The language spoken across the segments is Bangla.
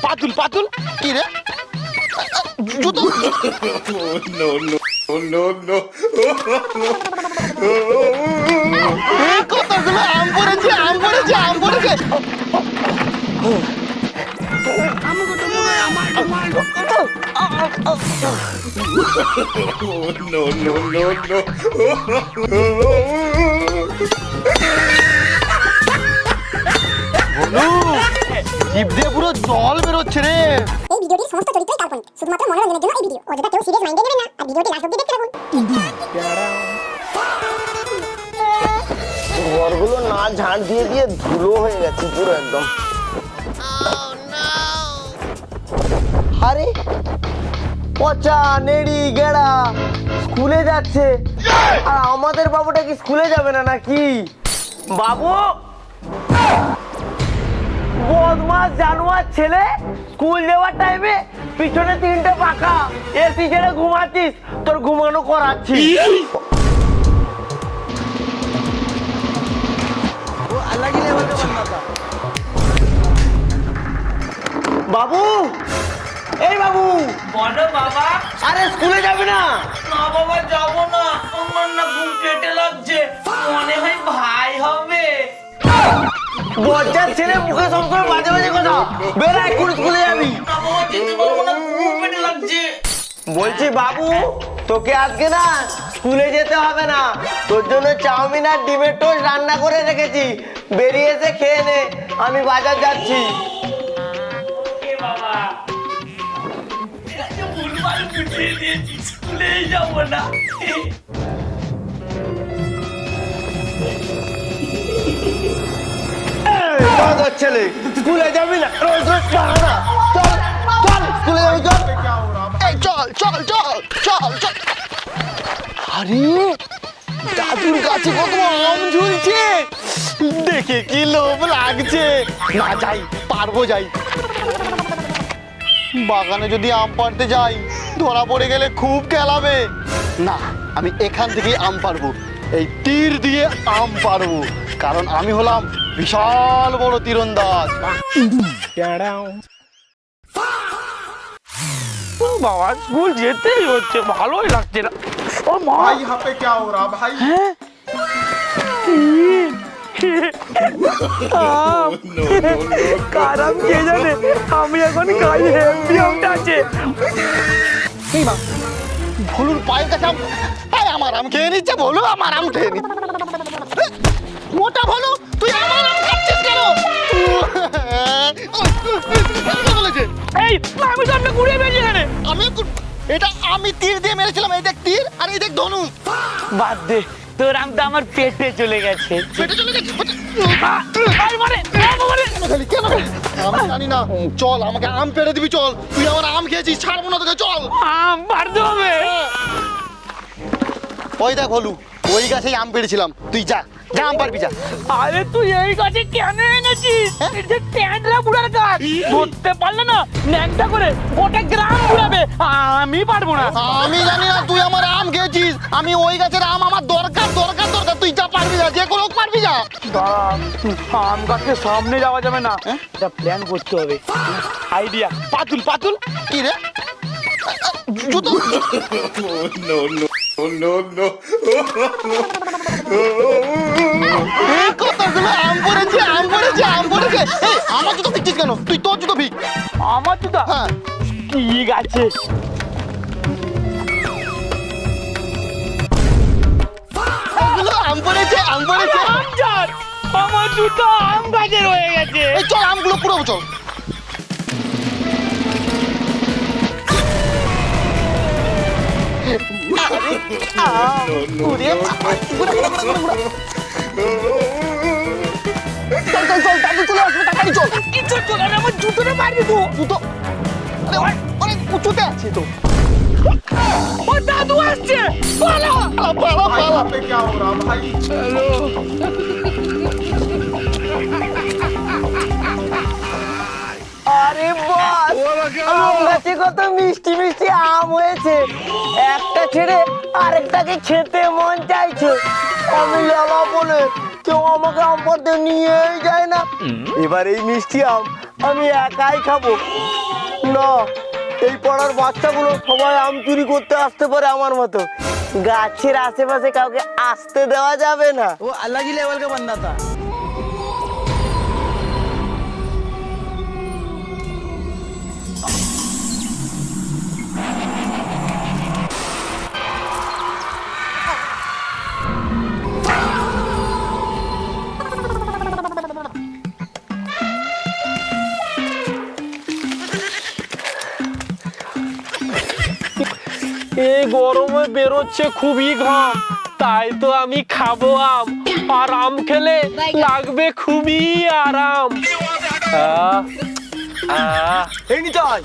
পাতুল পাতুল কি রে জুতো No, no, no, no. এই কতগুলো আম পড়েছে আম পড়েছে আম পড়েছে Oh, no, no, no, no. বলু জিভ দিয়ে পুরো জল বেরোচ্ছে রে এই ভিডিওটির সমস্ত চরিত্রই কাল্পনিক শুধুমাত্র মনোরঞ্জনের জন্য এই ভিডিও অযথা কেউ সিরিয়াস মাইন্ডে নেবেন না আর ভিডিওটি লাস্ট অবধি দেখতে থাকুন ঘরগুলো না ঝাড় দিয়ে দিয়ে ধুলো হয়ে গেছে পুরো একদম। আরে পচা নেড়ি গেড়া স্কুলে যাচ্ছে আর আমাদের বাবুটা কি স্কুলে যাবে না নাকি? বাবু বদমাস জানোয়ার ছেলে, স্কুল যাওয়ার টাইমে পিছনে তিনটে পাখা এসি ছেড়ে ঘুমাচ্ছিস, তোর ঘুমানো করাচ্ছি। বাবু এই বাবু বলো বাবা। আরে স্কুলে যাবে না? না বাবা যাবো না, আমার না ঘুম পেটে লাগছে, মনে হয় ভাই হবে। বজ্জার ছেলে মুখে সবসময় বাজে বাজে কথা, বেরা এখন স্কুলে যাবি। না বাবা যেতে পারবো না, ঘুম পেটে লাগছে। বলছি বাবু তোকে আজকে না স্কুলে যেতে হবে না, তোর জন্য চাউমিন আর ডিমের টোস্ট রান্না করে রেখেছি, বেরিয়ে এসে খেয়ে নে, আমি বাজার যাচ্ছি। এ বাবা ভুলভাল বুঝিয়ে দিয়েছি, স্কুলেই যাবো না। বাজার ছেলে স্কুলে যাবি না, রোজ রোজ বাহানা। চল চল স্কুলে যাবি চল। এই চল চল চল চল চল আরে দাদুর কাছে কত আম ঝুলছে দেখে কি লোভ লাগছে না যাই পারবো যাই বাগানে যদি আম পাড়তে যাই ধরা পড়ে গেলে খুব খেলাবে না আমি এখান থেকে আম পারবো এই তীর দিয়ে আম পারবো কারণ আমি হলাম বিশাল বড় তীরন্দাজ বাবা স্কুল যেতেই হচ্ছে, ভালোই লাগছে না। ও মা भाई यहाँ पे क्या हो रहा भाई? কারাম কে জানে, আমি এখন খাই হেভি আমটা আছে। এই মা ভলুর পায়ের কাছে আম এই আমার আম খেয়ে নিচ্ছে ভলু আমার আম খেয়ে নিচ্ছে মোটা ভলু তুই আমার আম খাচ্ছিস কেন বলেছে এই আমি তো আপনাকে ঘুরে বেরিয়ে এখানে। এটা আমি তীর দিয়ে মেরেছিলাম এই দেখ তীর আর এই দেখ ধনুষ বাদ দে, তোর আমটা আমার পেটে চলে গেছে। পেটে চলে গেছে এই মানে খালি কেন আমি জানি না চল আমাকে আম পেড়ে দিবি চল তুই আমার আম খেয়েছিস ছাড়বো না তোকে চল আম পারতে হবে। ওই দেখ ভলু ওই গাছেই আম পেড়েছিলাম তুই যা যা আম পারবি যা আরে তুই এই গাছে কেন এনেছিস? এই যে ট্যাংরা বুড়ার গাছ, ধরতে পারলে না ন্যাংটা করে ওটা গ্রাম বুড়াবে, আমি পারবো না। আমি জানি না তুই আমার আম খেয়েছিস আমি ওই গাছের আম আমার দরকার দরকার দরকার তুই যা পারবি যা যে কোনো হোক পারবি যা আম গাছের সামনে যাওয়া যাবে না, এটা প্ল্যান করতে হবে। আইডিয়া, পাতুল পাতুল কি রে জুতো No, no, no, no. এই কতগুলো আম পড়েছে আম পড়েছে আম পড়েছে এই আমার জুতো ফিরছিস কেন তুই তোর জুতো ফিক আমার তো হ্যাঁ ঠিক আছে। এগুলো আম পড়েছে আম পড়েছে আম গাছ, আমার জুতো আম গাছে রয়ে গেছে। এই চল আমগুলো পুরো চল চল চল চল দাদু চলে আসবে তাড়াতাড়ি চল কিছু চলে না, আমার জুতোটা মারি দেবো। জুতো আরে অনেক উঁচুতে আছে তো ও দাদু আসছে, পালা। পালা भाई পালা यहाँ पे क्या हो रहा भाई? আরে বাস আম গাছে কত মিষ্টি মিষ্টি আম হয়েছে, একটা ছেড়ে আরেকটাকে খেতে মন চাইছে, আমি লালা বলে কেউ আমাকে আম পাড়তে নিয়েই যায় না। এবার এই মিষ্টি আম আমি একাই খাবো। না, এই পাড়ার বাচ্চাগুলো সবাই আম চুরি করতে আসতে পারে আমার মতো। গাছের আশেপাশে কাউকে আসতে দেওয়া যাবে না। वो अलग ही लेवल का बंदा था। এই গরমে বেরোচ্ছে খুবই ঘাম, তাই তো আমি খাবো আম। আর আম খেলে লাগবে খুবই আরাম। এই নিতাই,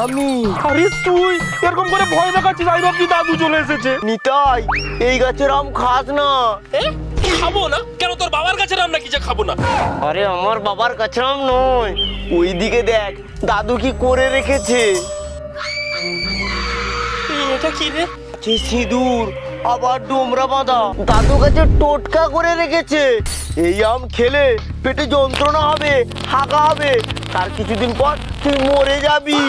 আমি আরে তুই এরকম করে ভয় দেখাচ্ছিস, আই ভাবছি দাদু চলে এসেছে। নিতাই, এই গাছের আম খাস না। খাবো না কেন? তোর বাবার কাছে রাম নাকি যে খাবো না? আরে আমার বাবার কাছে আম নয়, ওইদিকে দেখ দাদু কি করে রেখেছে। এটা কি রে? কি সিঁদুর, আবার ডোমরা বাঁধা। দাদু কাছে টোটকা করে রেখেছে। এই আম খেলে পেটে যন্ত্রণা হবে, হাগা হবে, তার কিছুদিন পর তুই মরে যাবি।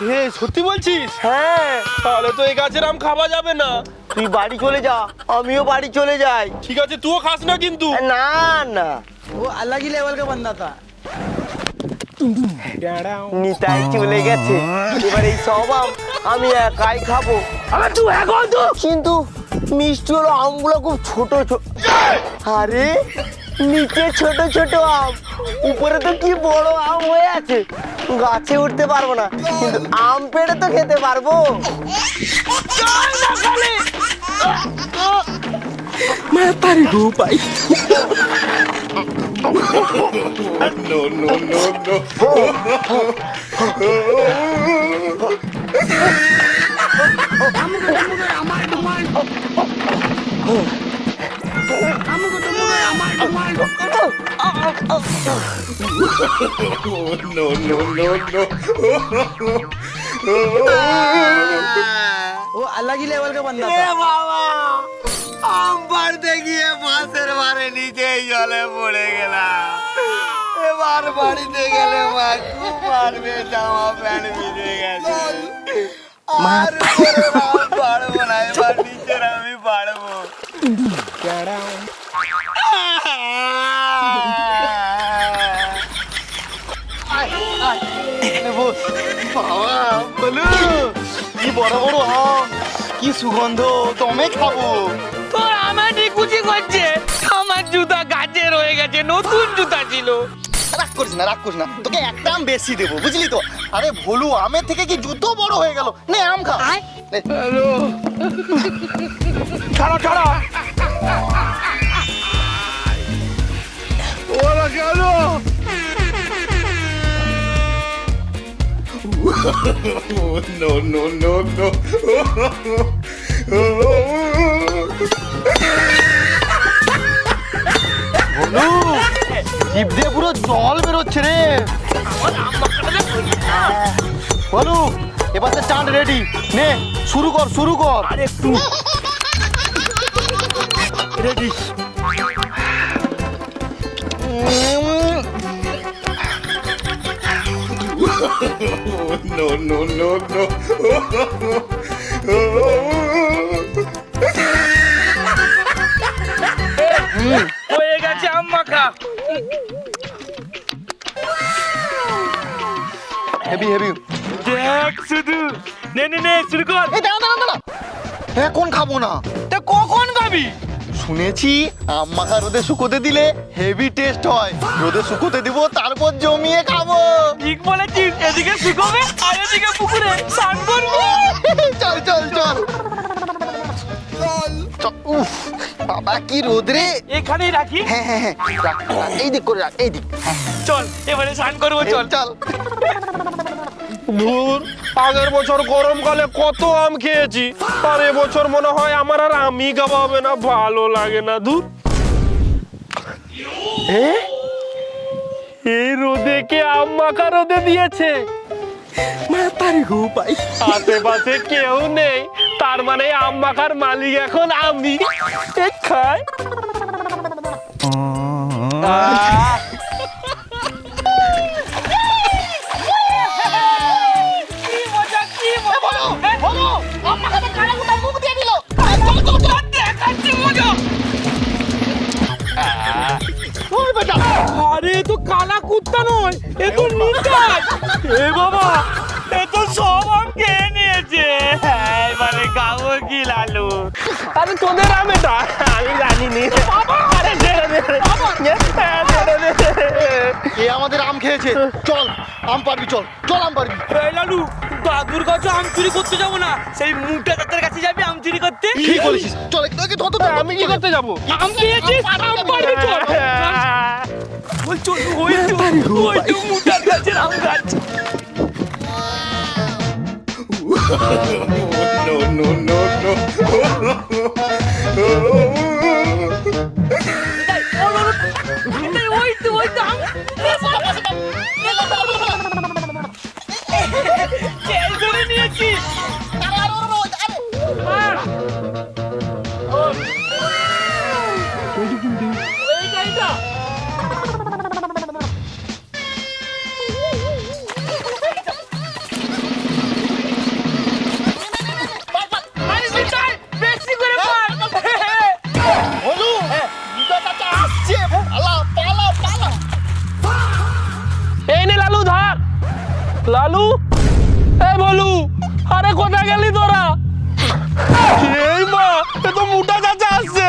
হে, সত্যি বলছিস? হ্যাঁ, তাহলে তো এই গাছের আম খাওয়া যাবে না। তুই বাড়ি চলে যা, আমিও বাড়ি চলে যাই। ঠিক আছে, তুইও খাস না কিন্তু। না না, वो अलग ही लेवल का बंदा था। নিতাই চলে গেছে, এবার এই সব আম আমি একাই খাবো। কিন্তু মিষ্টি হলো আমগুলো খুব ছোট ছোট। আরে নিচে ছোট ছোট আম, উপরে তো কি বড় আম হয়ে আছে। গাছে উঠতে পারবো না, কিন্তু আম পেড়ে তো খেতে পারবো। No, no, no, no. No, no, no, no. वो अलग ही लेवल का बंदा এ था। বাবা, আম পাড়তে গিয়ে বাসের বারে নিচে জলে পড়ে গেলাম। এবার বাড়িতে গেলে মা খুব মারবে, জামা প্যান্ট ভিজে গেছে। আর উপরে আম পাড়বো না, এবার নিচের আমি পাড়বো। বাবা বলু, কি বড় বড় আম, কি সুগন্ধ, দমে খাবো। তোর আমার কুচি করছে, আমার জুতা গাছে রয়ে গেছে, নতুন জুতা ছিল। রাগ করিস না, রাগ করিস না, তোকে একটা আম বেশি দেবো, বুঝলি তো। আরে ভোলু, আমের থেকে কি জুতো বড় হয়ে গেল? নে আম খা। নে। ছাড়া ছাড়া। ওরা গেল। No, no, no, no. Bholu, জিভ দিয়ে পুরো জল বেরোচ্ছে রে। বলু, এবার তো চাঁদ রেডি, নে শুরু কর, শুরু কর। আরে একটু ready. No, no, no, no. হয়ে গেছে আম মাখা। Heavy heavy. দেখ শুধু, নে নে নে শুরু কর। এই দাঁড়া দাঁড়া দাঁড়া, এখন খাবো না। তা কখন খাবি? শুনেছি আম মাখা রোদে শুকোতে দিলে হেভি টেস্ট হয়। রোদে শুকোতে দিব, তারপর জমিয়ে খাবো। ঠিক বলেছিস, এদিকে শুকোবে আর এদিকে পুকুরে স্নান করবো। চল চল চল চল। উফ বাবা, কি রোদ রে। এখানেই রাখি। হ্যাঁ হ্যাঁ হ্যাঁ, রাখ, রাখ, এই দিক করে রাখ, এই দিক। চল এবারে স্নান করবো, চল। চল। ধুর, আগের বছর গরমকালে কত আম খেয়েছি, আর এবছর মনে হয় আমার আর আমই খাওয়া হবে না, ভালো লাগে না। ধুর, এই রোদে কে আম মাখা রোদে দিয়েছে? আশেপাশে কেউ নেই, তার মানে আম মাখার মালিক এখন আমি। খাই। এ বাবা এ তো সব আম খেয়ে নিয়েছে এবারে খাবো কি লালু? আরে তোদের আম এটা আমি জানিনি। আরে ছেড়ে দে এ আমাদের আম খেয়েছে। চল আম পারবি, চল চল আম পারবি। এই লালু দাদুর কাছে আম চুরি করতে যাবো না, সেই মুটা দাদার কাছে যাবি আম চুরি করতে। ঠিক বলেছিস, চল একটু ধর তো। আমি কি করতে যাবো? আম পেয়েছিস আম পারবি চল। বল চল ওই তো মুটার গাছের আম গাছ। No, no, no, no. ওই তো আম চেল ধরে নিয়েছি। বেশি করে বলু দুটা চাচা আসছে, পালা পালা পালা। এই নে লালু ধর। লালু এ বলু, আরে কোথায় গেলি তোরা? এই মা, এ তো মোটা চাচা আসছে,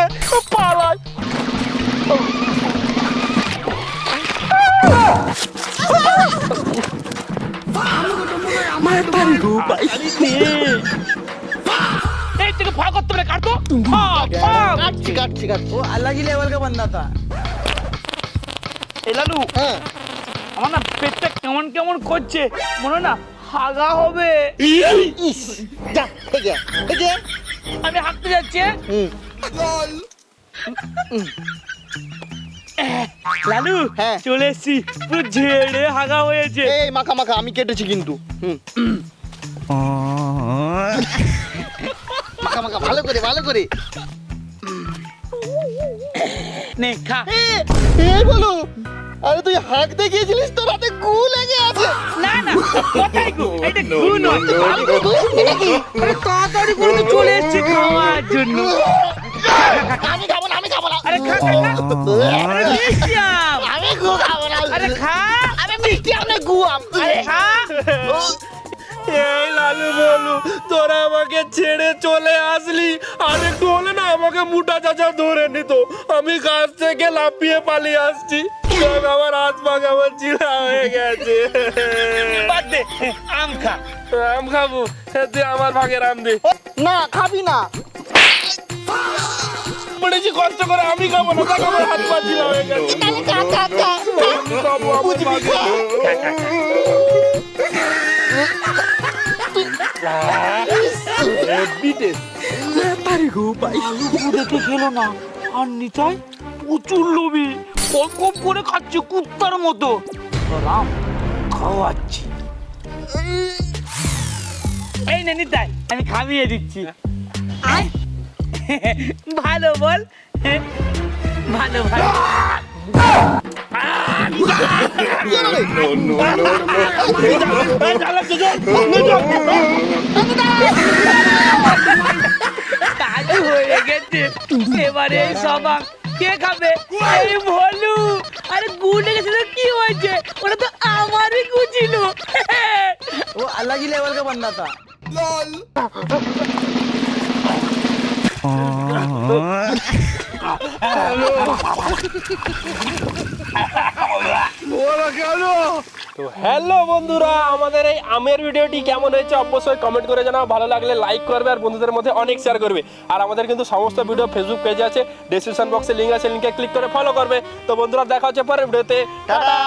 পালাই। এই থেকে ফা করতে পারে কাটতো। কাটছি কাটছি কাটছি। এই লালু আমার না পেটটা কেমন কেমন করছে, মনে হয় না হাগা হবে। ইস যা থেকে থেকে। আমি হাঁটতে যাচ্ছি। লালু হ্যাঁ। চলে এসছি, পুরো ঝেড়ে হাগা হয়েছে। এই মাখা মাখা আমি কেটেছি কিন্তু। মাখা মাখা ভালো করে ভালো করে। নে খা। এই বলু, আরে তুই হাঁকতে গিয়েছিলিস, তোর হাতে গু লেগে আছে। না না কোথায় গো, এটা No, গু no, নয়। no, no. এটা কি? আরে তাড়াতাড়ি করে তো চলে এসছি খাওয়ার জন্য। আমি খাবো না, আমি খাবো না। আরে খা খা খা। আরে মিষ্টি আম। আমি গু খাবো না। আরে খা। আরে মিষ্টি আম না গু আম। আরে খা। এই লালু বলু, তোরা আমাকে ছেড়ে চলে আসলি, আর একটু হলে না আমাকে মোটা চাচা ধরে নিত। আমি গাছ থেকে লাফিয়ে পালিয়ে আসছি, সব আমার হাত পা আমার চিড়া হয়ে গেছে। বাদ দে, আম খা। আম খাবো, তুই আমার ভাগের আম দে। না খাবি না। পড়েছি কষ্ট করে, আমি খাবো না, দেখ আমার হাত পা চিড়া হয়ে গেছে। No, no, no, no. আমি খাবো আমার ভাগের। আলু দেখে খেলো না, আর নিতাই প্রচুর লোভী, কপ কপ করে খাচ্ছে কুত্তার মতো। রাম খাওয়াচ্ছি। এই নে নিতাই, আমি খাইয়ে দিচ্ছি। ভালো বল, ভালো ভালো। No, no, no, no. কাজু হয়ে গেছে, এবারে এই সব আম কে খাবে? এই ভলু। আরে গু লেগেছে তো কি হয়েছে, ওটা তো আমারই গু ছিল। वो अलग ही लेवल का बनना था। তো হ্যালো বন্ধুরা, আমাদের এই আমের ভিডিওটি কেমন হয়েছে অবশ্যই কমেন্ট করে জানাও। ভালো লাগলে লাইক করবে আর বন্ধুদের মধ্যে অনেক শেয়ার করবে। আর আমাদের কিন্তু সমস্ত ভিডিও ফেসবুক পেজে আছে, ডেসক্রিপশন বক্সে লিঙ্ক আছে, লিঙ্কে ক্লিক করে ফলো করবে। তো বন্ধুরা দেখা হচ্ছে পরের ভিডিওতে। টাটা।